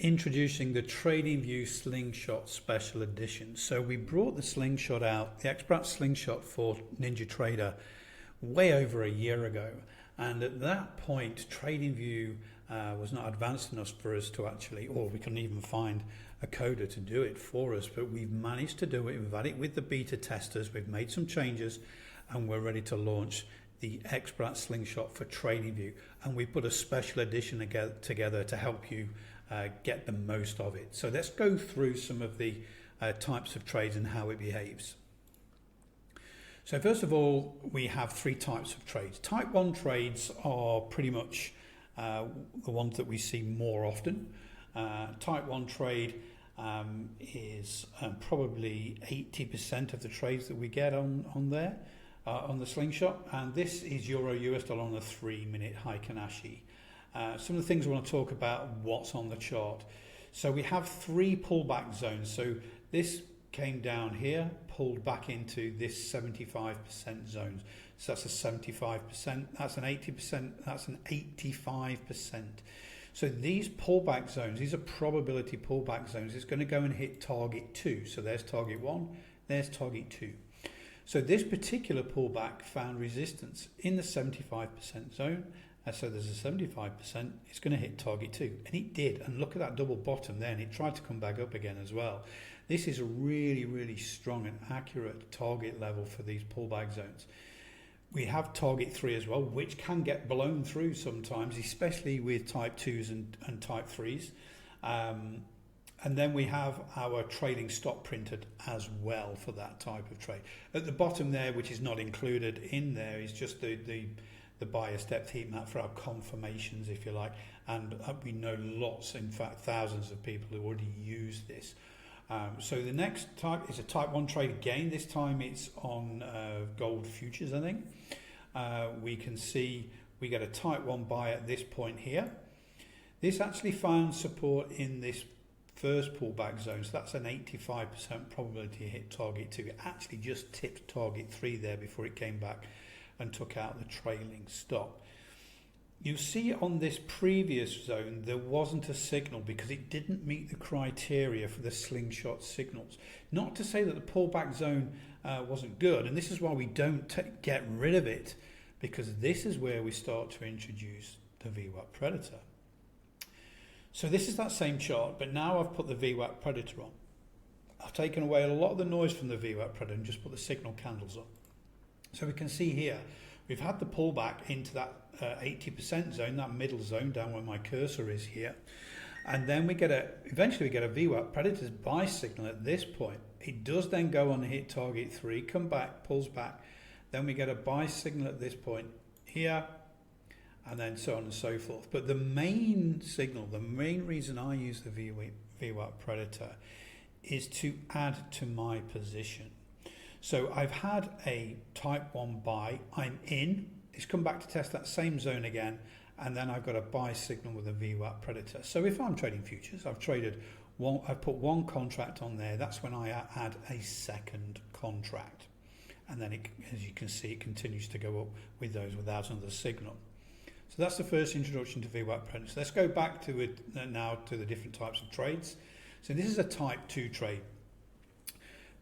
introducing the TradingView Slingshot Special Edition. So we brought the Slingshot out, the xBrat Slingshot for NinjaTrader way over a year ago. And at that point, TradingView was not advanced enough for us to actually, or we couldn't even find a coder to do it for us, but we've managed to do it. We've had it with the beta testers, we've made some changes, and we're ready to launch the xBrat Slingshot for TradingView. And we put a special edition together to help you get the most of it. So let's go through some of the types of trades and how it behaves. So first of all, we have three types of trades. Type 1 trades are pretty much the ones that we see more often. Type 1 trade is probably 80% of the trades that we get on there, on the Slingshot. And this is Euro US dollar on a 3-minute Heikin-Ashi. Some of the things I want to talk about, what's on the chart. So we have 3 pullback zones. So this came down here, pulled back into this 75% zone. So that's a 75%, that's an 80%, that's an 85%. So these pullback zones, these are probability pullback zones. It's going to go and hit target 2. So there's target 1, there's target 2. So this particular pullback found resistance in the 75% zone. So there's a 75%, it's going to hit target 2. And it did. And look at that double bottom there. And it tried to come back up again as well. This is a really, really strong and accurate target level for these pullback zones. We have target 3 as well, which can get blown through sometimes, especially with type 2s and type 3s. And then we have our trailing stop printed as well for that type of trade. At the bottom there, which is not included in there, is just the bias depth heat map for our confirmations, if you like. And we know lots, in fact thousands of people who already use this. So the next type is a type 1 trade again. This time it's on gold futures, I think. We can see we get a type 1 buy at this point here. This actually found support in this first pullback zone, so that's an 85% probability to hit target 2. It actually just tipped target 3 there before it came back and took out the trailing stop. You see on this previous zone there wasn't a signal because it didn't meet the criteria for the Slingshot signals. Not to say that the pullback zone wasn't good, and this is why we don't get rid of it, because this is where we start to introduce the VWAP Predator. So this is that same chart, but now I've put the VWAP Predator on. I've taken away a lot of the noise from the VWAP Predator and just put the signal candles on. So we can see here, we've had the pullback into that 80% zone, that middle zone down where my cursor is here. And then eventually we get a VWAP Predator's buy signal at this point. It does then go on and hit target 3, come back, pulls back. Then we get a buy signal at this point here, and then so on and so forth. But the main signal, the main reason I use the VWAP Predator is to add to my position. So I've had a type 1 buy, I'm in, it's come back to test that same zone again, and then I've got a buy signal with a VWAP Predator. So if I'm trading futures, I've put one contract on there, that's when I add a second contract. And then as you can see, it continues to go up with those without another signal. So that's the first introduction to VWAP Predator. So let's go back to it now to the different types of trades. So this is a type 2 trade.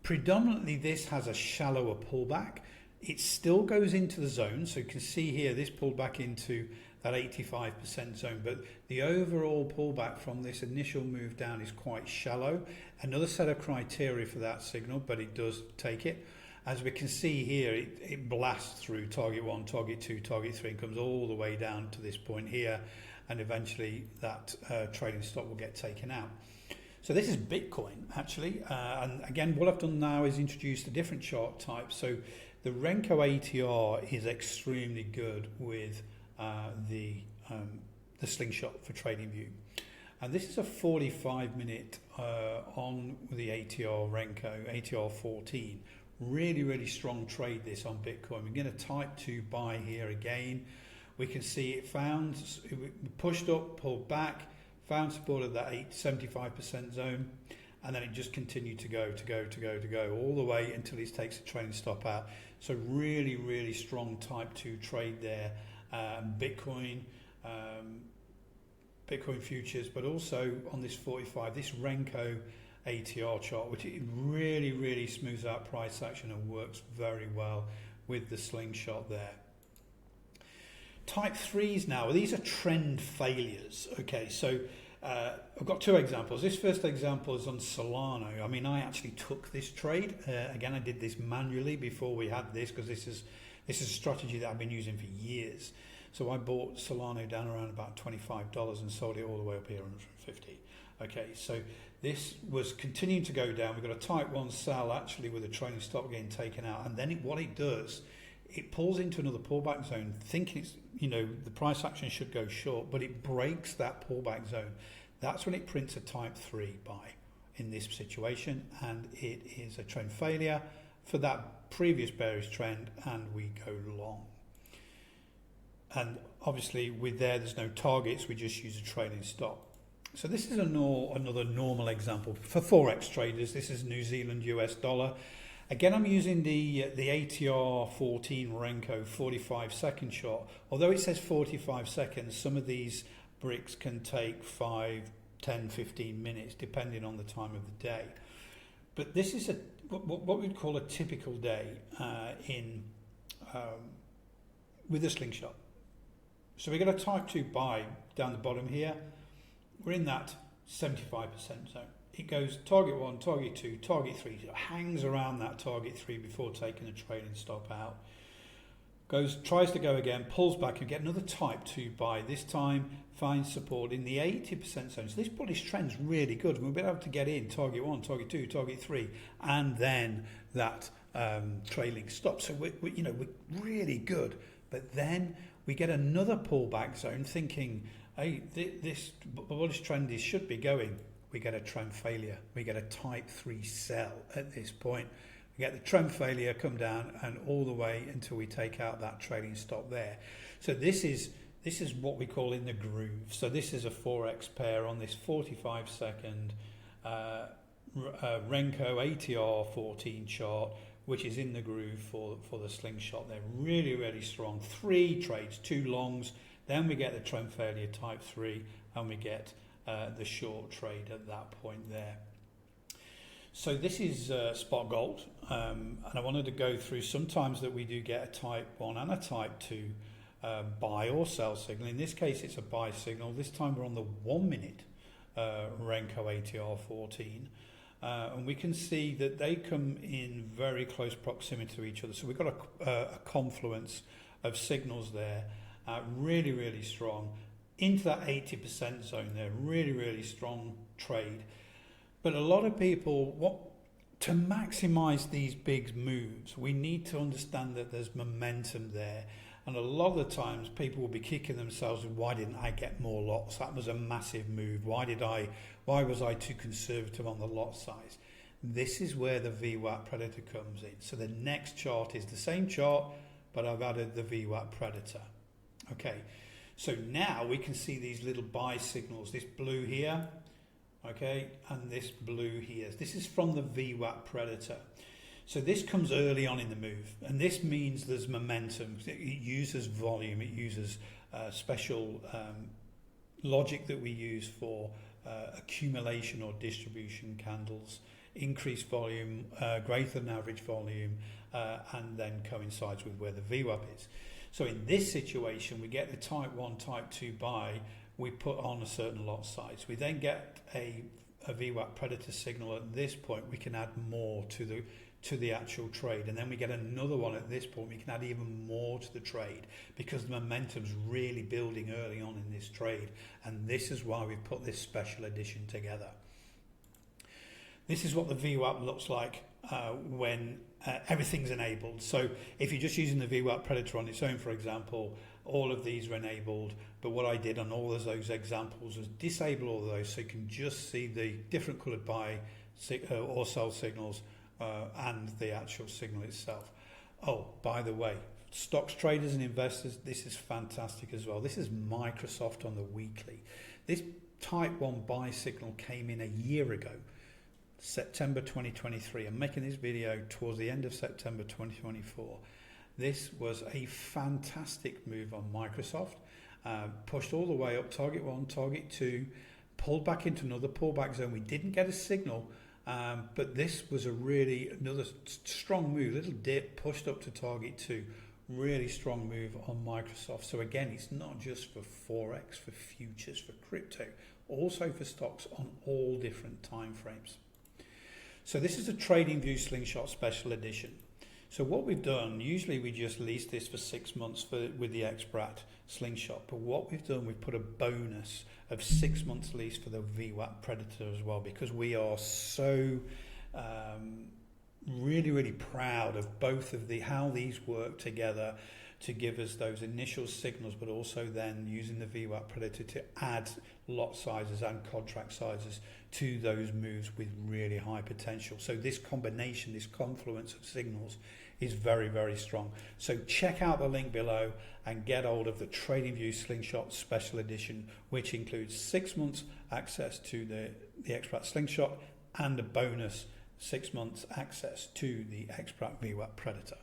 Predominantly this has a shallower pullback. It still goes into the zone, so you can see here this pulled back into that 85% zone, but the overall pullback from this initial move down is quite shallow. Another set of criteria for that signal, but it does take it. As we can see here, it blasts through target 1, target 2, target 3, and comes all the way down to this point here, and eventually that trading stop will get taken out. So this is Bitcoin actually, and again what I've done now is introduce a different chart type. So the Renko ATR is extremely good with the Slingshot for TradingView, and this is a 45-minute on the ATR Renko ATR 14. Really strong trade this on Bitcoin. We're going to type 2 buy here again. We can see it pushed up, pulled back, found support at that 75% zone, and then it just continued to go all the way until it takes a trailing stop out. So really strong type 2 trade there. Bitcoin Bitcoin futures, but also on this 45, this Renko ATR chart, which it really, really smooths out price action and works very well with the slingshot there. Type 3s now, these are trend failures. Okay, so I've got two examples. This first example is on Solana. I mean, I actually took this trade. Again, I did this manually before we had this, because this is a strategy that I've been using for years. So I bought Solana down around about $25 and sold it all the way up here 150. Okay, so this was continuing to go down. We've got a type 1 sell actually with a trailing stop getting taken out, and then what it does, it pulls into another pullback zone, thinking it's, the price action should go short, but it breaks that pullback zone. That's when it prints a type 3 buy in this situation, and it is a trend failure for that previous bearish trend, and we go long. And obviously with there's no targets, we just use a trailing stop. So this is another normal example for Forex traders. This is New Zealand US dollar. Again, I'm using the ATR 14 Renko 45-second shot. Although it says 45 seconds, some of these bricks can take 5, 10, 15 minutes, depending on the time of the day. But this is what we'd call a typical day with a slingshot. So we've got a type 2 buy down the bottom here. We're in that 75% zone. It goes target 1, target 2, target 3. It hangs around that target 3 before taking a trailing stop out. Tries to go again, pulls back and get another type 2 buy. This time finds support in the 80% zone. So this bullish trend's really good. We'll be able to get in target 1, target 2, target 3, and then that trailing stop. So we're really good. But then we get another pullback zone, thinking, hey, this bullish trend should be going. We get a trend failure. We get a type 3 sell at this point. We get the trend failure, come down, and all the way until we take out that trailing stop there. So this is what we call in the groove. So this is a Forex pair on this 45-second Renko ATR 14 chart, which is in the groove for the slingshot. They're really, really strong. 3 trades, 2 longs. Then we get the trend failure type 3, and we get the short trade at that point there. So this is spot gold, and I wanted to go through sometimes that we do get a type 1 and a type 2 buy or sell signal. In this case it's a buy signal. This time we're on the 1 minute Renko ATR 14, and we can see that they come in very close proximity to each other. So we've got a confluence of signals there, really, really strong, into that 80% zone there. Really, really strong trade. But a lot of people, to maximize these big moves, we need to understand that there's momentum there. And a lot of the times people will be kicking themselves, why didn't I get more lots? That was a massive move. Why was I too conservative on the lot size? This is where the VWAP Predator comes in. So the next chart is the same chart, but I've added the VWAP Predator. Okay, so now we can see these little buy signals, this blue here, okay, and this blue here. This is from the VWAP Predator. So this comes early on in the move, and this means there's momentum. It uses volume, it uses special logic that we use for accumulation or distribution candles, increased volume, greater than average volume, and then coincides with where the VWAP is. So in this situation, we get the type 1, type 2 buy, we put on a certain lot size. We then get a VWAP Predator signal at this point. We can add more to the actual trade, and then we get another one at this point. We can add even more to the trade because the momentum's really building early on in this trade, and this is why we've put this special edition together. This is what the VWAP looks like when everything's enabled. So if you're just using the VWAP Predator on its own, for example, all of these are enabled, but what I did on all of those examples was disable all of those so you can just see the different coloured buy or sell signals and the actual signal itself. Oh, by the way, stocks traders and investors, this is fantastic as well. This is Microsoft on the weekly. This type 1 buy signal came in a year ago, September 2023. I'm making this video towards the end of September 2024. This was a fantastic move on Microsoft, pushed all the way up, target 1, target 2, pulled back into another pullback zone. We didn't get a signal, but this was another strong move, little dip, pushed up to target 2. Really strong move on Microsoft. So again, it's not just for Forex, for futures, for crypto, also for stocks on all different time frames. So this is a TradingView Slingshot Special Edition. So what we've done, usually we just lease this for 6 months with the xBrat Slingshot, but what we've done, we've put a bonus of 6 months lease for the VWAP Predator as well, because we are so really proud of both of how these work together to give us those initial signals, but also then using the VWAP Predator to add lot sizes and contract sizes to those moves with really high potential. So this combination, this confluence of signals is very strong. So check out the link below and get hold of the TradingView Slingshot Special Edition, which includes 6 months access to the xBrat Slingshot and a bonus 6 months access to the xBrat VWAP Predator.